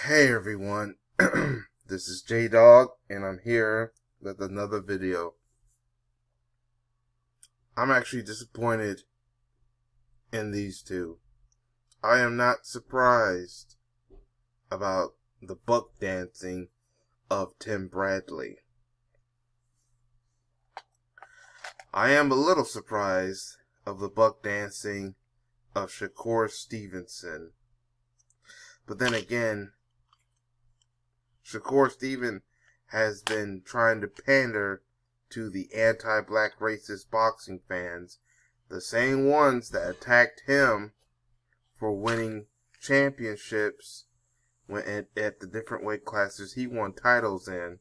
Hey everyone, this is J-Dog, and I'm here with another video. I'm actually disappointed in these two. I am not surprised about the buck dancing of Timbradley. I am a little surprised of the buck dancing of Shakur Stevenson. But then again, Shakur Stevenson has been trying to pander to the anti-black racist boxing fans, the same ones that attacked him for winning championships at the different weight classes he won titles in.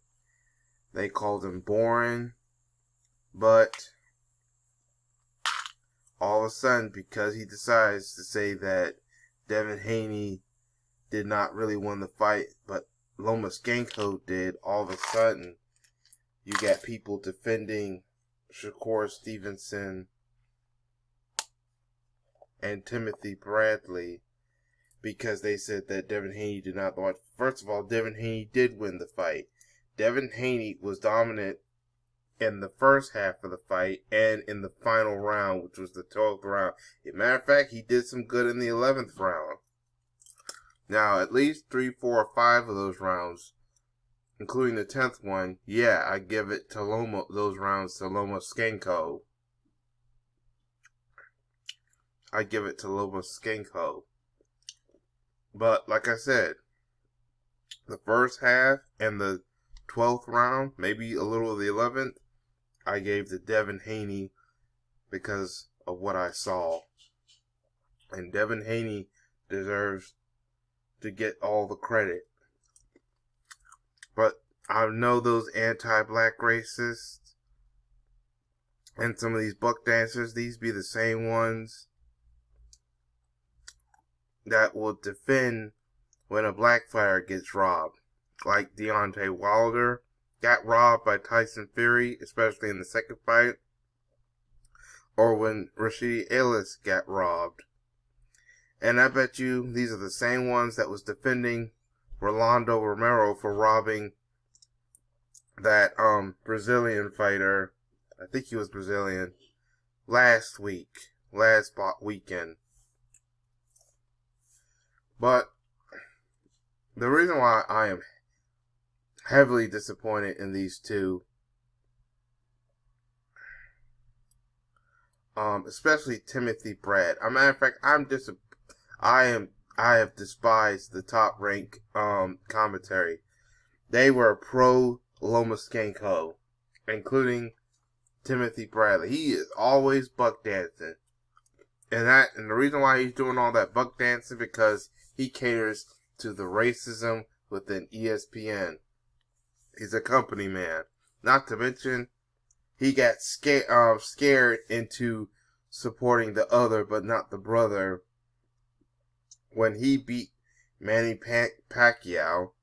They called him boring, but all of a sudden, because he decides to say that Devin Haney did not really win the fight, but Lomachenko did, all of a sudden you got people defending Shakur Stevenson and Timothy Bradley because they said that Devin Haney did not watch. First of all, Devin Haney did win the fight. Devin Haney was dominant in the first half of the fight and in the final round, which was the 12th round. As a matter of fact, he did some good in the 11th round. Now, at least 3, 4, or 5 of those rounds, including the 10th one, yeah, I give it to those rounds to Lomachenko. I give it to Lomachenko. But, like I said, the first half and the 12th round, maybe a little of the 11th, I gave to Devin Haney because of what I saw. And Devin Haney deserves to get all the credit. But I know those anti-black racists and some of these buck dancers, these be the same ones that will defend when a black fighter gets robbed. Like Deontay Wilder got robbed by Tyson Fury, especially in the second fight. Or when Rashid Ellis got robbed. And I bet you these are the same ones that was defending Rolando Romero for robbing that Brazilian fighter. I think he was Brazilian. Last weekend. But the reason why I am heavily disappointed in these two, especially Timothy Brad. As a matter of fact, I have despised the top rank commentary. They were pro Lomachenko, including Timothy Bradley. He is always buck dancing. And the reason why he's doing all that buck dancing because he caters to the racism within ESPN. He's a company man. Not to mention, he got scared into supporting the other but not the brother when he beat Manny Pacquiao,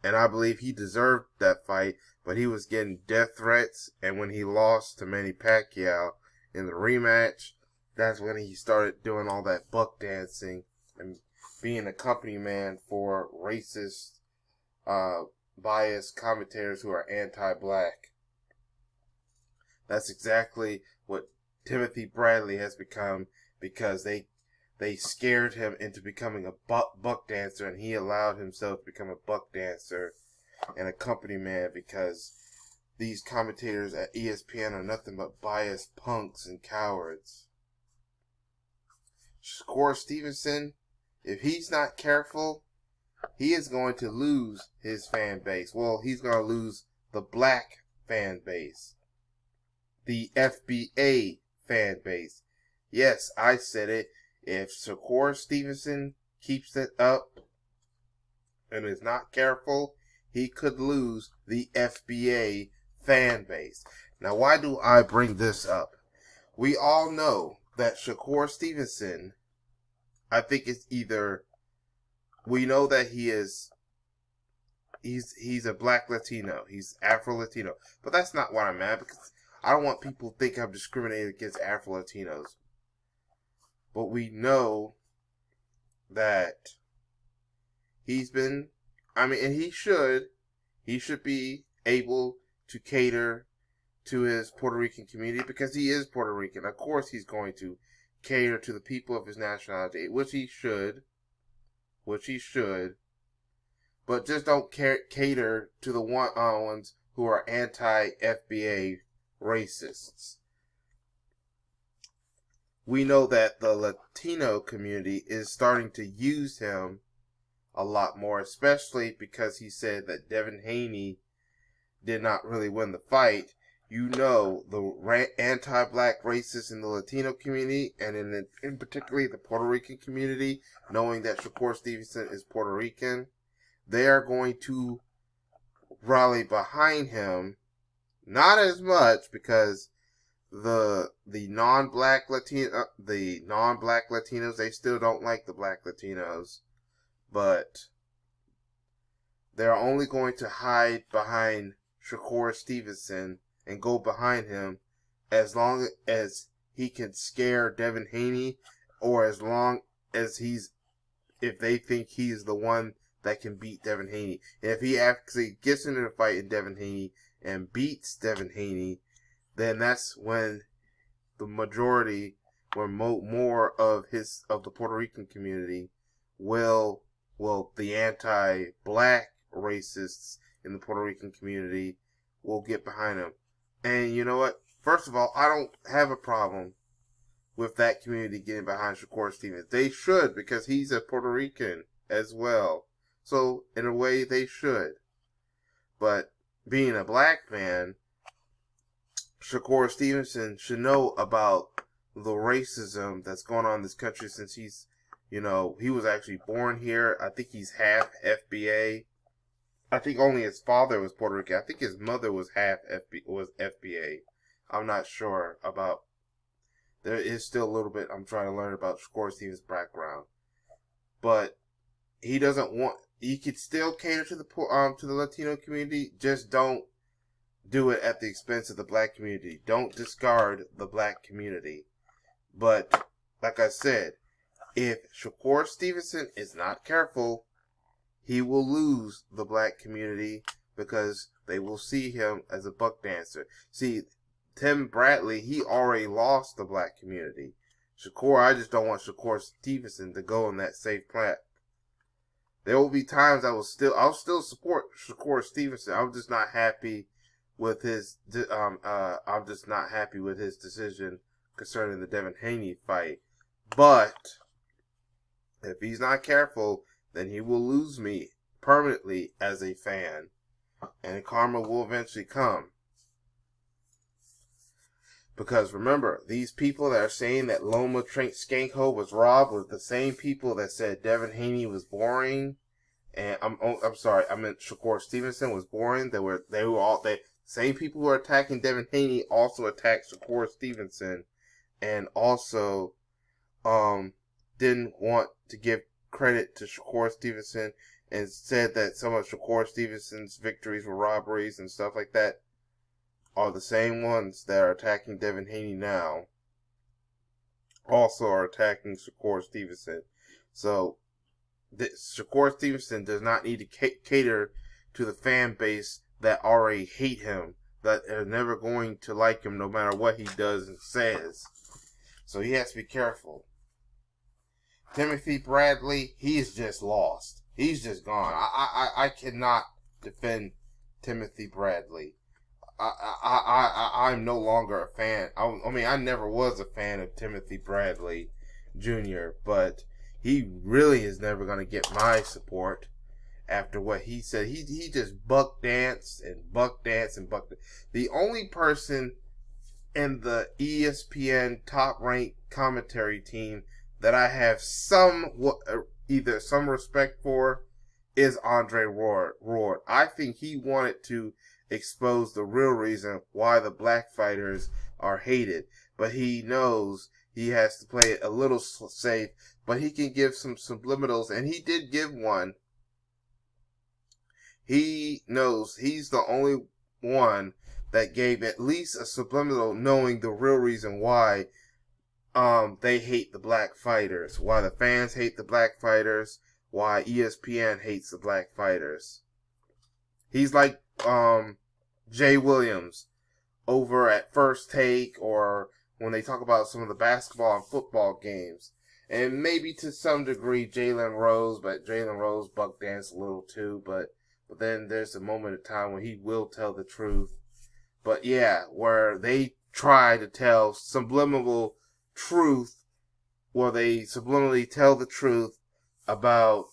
and I believe he deserved that fight, but he was getting death threats, and when he lost to Manny Pacquiao in the rematch, that's when he started doing all that buck dancing and being a company man for racist, biased commentators who are anti-black. That's exactly what Timothy Bradley has become because they scared him into becoming a buck dancer, and he allowed himself to become a buck dancer and a company man because these commentators at ESPN are nothing but biased punks and cowards. Shakur Stevenson, if he's not careful, he is going to lose his fan base. Well, he's going to lose the black fan base. The FBA fan base. Yes, I said it. If Shakur Stevenson keeps it up and is not careful, he could lose the FBA fan base. Now, why do I bring this up? We all know that Shakur Stevenson, I think it's either, we know that he's a black Latino. He's Afro-Latino. But that's not what I'm at because I don't want people to think I'm discriminating against Afro-Latinos. But we know that he's been I mean, and he should be able to cater to his Puerto Rican community because he is Puerto Rican. Of course, he's going to cater to the people of his nationality, which he should. But just don't cater to the ones who are anti-FBA racists. We know that the Latino community is starting to use him a lot more, especially because he said that Devin Haney did not really win the fight. You know, the anti-black racists in the Latino community, and in particularly the Puerto Rican community, knowing that Shakur Stevenson is Puerto Rican, they are going to rally behind him. Not as much because the non-black Latinos, they still don't like the black Latinos, but they're only going to hide behind Shakur Stevenson and go behind him as long as he can scare Devin Haney, or as long as if they think he's the one that can beat Devin Haney. And if he actually gets into the fight in Devin Haney and beats Devin Haney, then that's when the majority or more of the Puerto Rican community the anti-black racists in the Puerto Rican community will get behind him. And you know what? First of all, I don't have a problem with that community getting behind Shakur Stevens. They should, because he's a Puerto Rican as well. So, in a way, they should. But being a black man, Shakur Stevenson should know about the racism that's going on in this country since he was actually born here. I think he's half FBA. I think only his father was Puerto Rican. I think his mother was FBA. I'm not sure about. There is still a little bit I'm trying to learn about Shakur Stevens' background, but he doesn't want. He could still cater to the Latino community. Just don't do it at the expense of the black community. Don't discard the black community. But like I said, if Shakur Stevenson is not careful, he will lose the black community because they will see him as a buck dancer. See, Timbradley, he already lost the black community. I just don't want Shakur Stevenson to go on that safe path. There will be times I'll still support Shakur Stevenson. I'm just not happy with his decision concerning the Devin Haney fight. But if he's not careful, then he will lose me permanently as a fan, and karma will eventually come. Because remember, these people that are saying that Loma Skankho was robbed was the same people that said Devin Haney was boring. And I'm sorry, I meant Shakur Stevenson was boring. The same people who were attacking Devin Haney also attacked Shakur Stevenson, and also didn't want to give credit to Shakur Stevenson and said that some of Shakur Stevenson's victories were robberies and stuff like that, are the same ones that are attacking Devin Haney now. Also are attacking Shakur Stevenson. So, Shakur Stevenson does not need to cater to the fan base that already hate him, that are never going to like him no matter what he does and says. So he has to be careful. Timbradley, he's just lost. He's just gone. I cannot defend Timbradley. I'm no longer a fan. I never was a fan of Timbradley Jr., but he really is never going to get my support after what he said. He just buck danced. The only person in the ESPN top-ranked commentary team that I have either some respect for is Andre Ward. I think he wanted to expose the real reason why the black fighters are hated, but he knows he has to play it a little safe, but he can give some subliminals, and he did give one. He knows he's the only one that gave at least a subliminal, knowing the real reason why they hate the black fighters, why the fans hate the black fighters, why ESPN hates the black fighters. He's like Jay Williams over at First Take, or when they talk about some of the basketball and football games. And maybe to some degree Jalen Rose, but Jalen Rose buck danced a little too. But then there's a moment of time when he will tell the truth. But yeah, where they try to tell subliminal truth, where they subliminally tell the truth about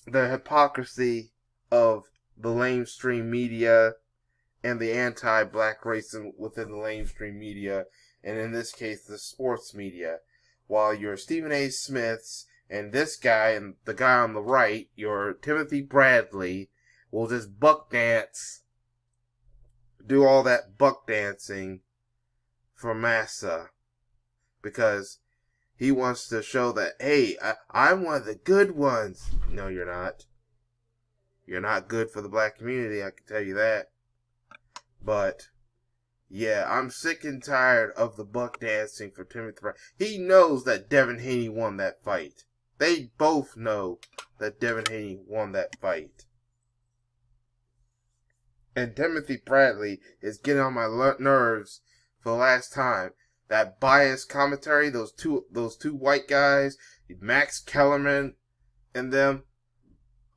the hypocrisy of the lamestream media and the anti-black racism within the lamestream media, and in this case, the sports media. While your Stephen A. Smiths and this guy and the guy on the right, your Timothy Bradley, will just buck dance, do all that buck dancing for massa, because he wants to show that, hey, I'm one of the good ones. No, you're not. You're not good for the black community, I can tell you that. But yeah, I'm sick and tired of the buck dancing for Timothy Brown. He knows that Devin Haney won that fight. They both know that Devin Haney won that fight. And Timothy Bradley is getting on my nerves for the last time. That biased commentary, those two white guys, Max Kellerman and them,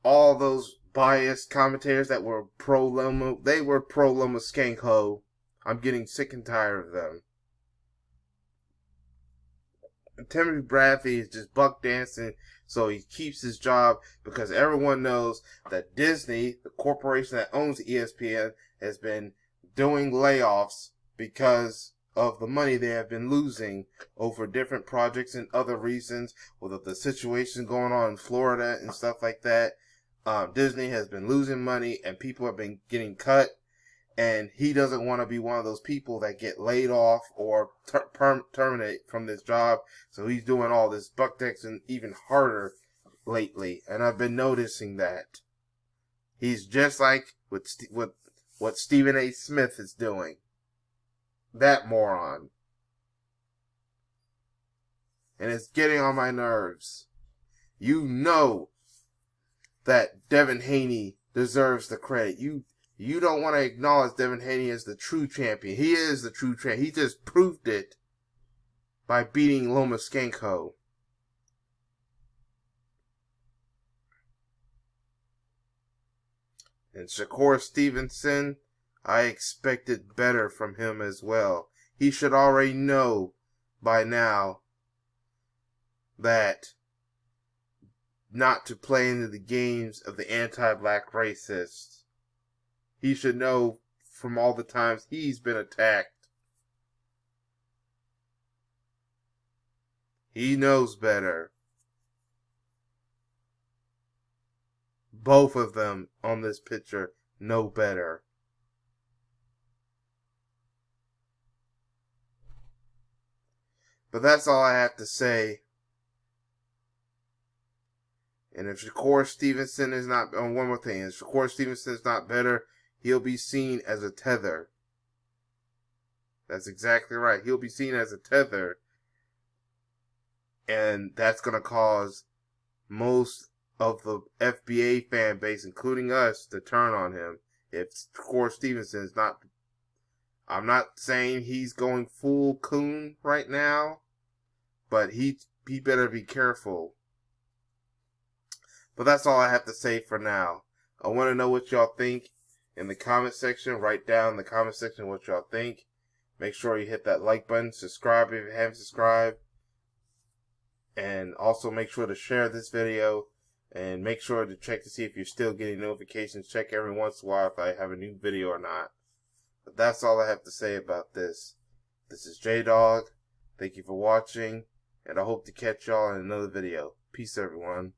all those biased commentators that were pro-Loma, they were pro-Loma Skank Ho. I'm getting sick and tired of them. And Timothy Bradley is just buck dancing so he keeps his job, because everyone knows that Disney, the corporation that owns ESPN, has been doing layoffs because of the money they have been losing over different projects and other reasons, with the situation going on in Florida and stuff like that. Disney has been losing money and people have been getting cut, and he doesn't want to be one of those people that get laid off or terminate from this job. So he's doing all this buck dancing even harder lately, and I've been noticing that. He's just like with what Stephen A. Smith is doing. That moron. And it's getting on my nerves. You know that Devin Haney deserves the credit. You don't want to acknowledge Devin Haney as the true champion. He is the true champion. He just proved it by beating Loma Skank Ho. And Shakur Stevenson, I expected better from him as well. He should already know by now that not to play into the games of the anti-black racists. He should know from all the times he's been attacked. He knows better. Both of them on this picture know better. But that's all I have to say. And if Shakur Stevenson is not, one more thing, if Shakur Stevenson is not better, he'll be seen as a tether. That's exactly right. He'll be seen as a tether. And that's going to cause most of the FBA fan base, including us, to turn on him. If Shakur Stevenson is not, I'm not saying he's going full coon right now, but he better be careful. But that's all I have to say for now. I want to know what y'all think in the comment section. Write down in the comment section what y'all think. Make sure you hit that like button. Subscribe if you haven't subscribed. And also make sure to share this video. And make sure to check to see if you're still getting notifications. Check every once in a while if I have a new video or not. But that's all I have to say about this. This is J-Dog. Thank you for watching. And I hope to catch y'all in another video. Peace, everyone.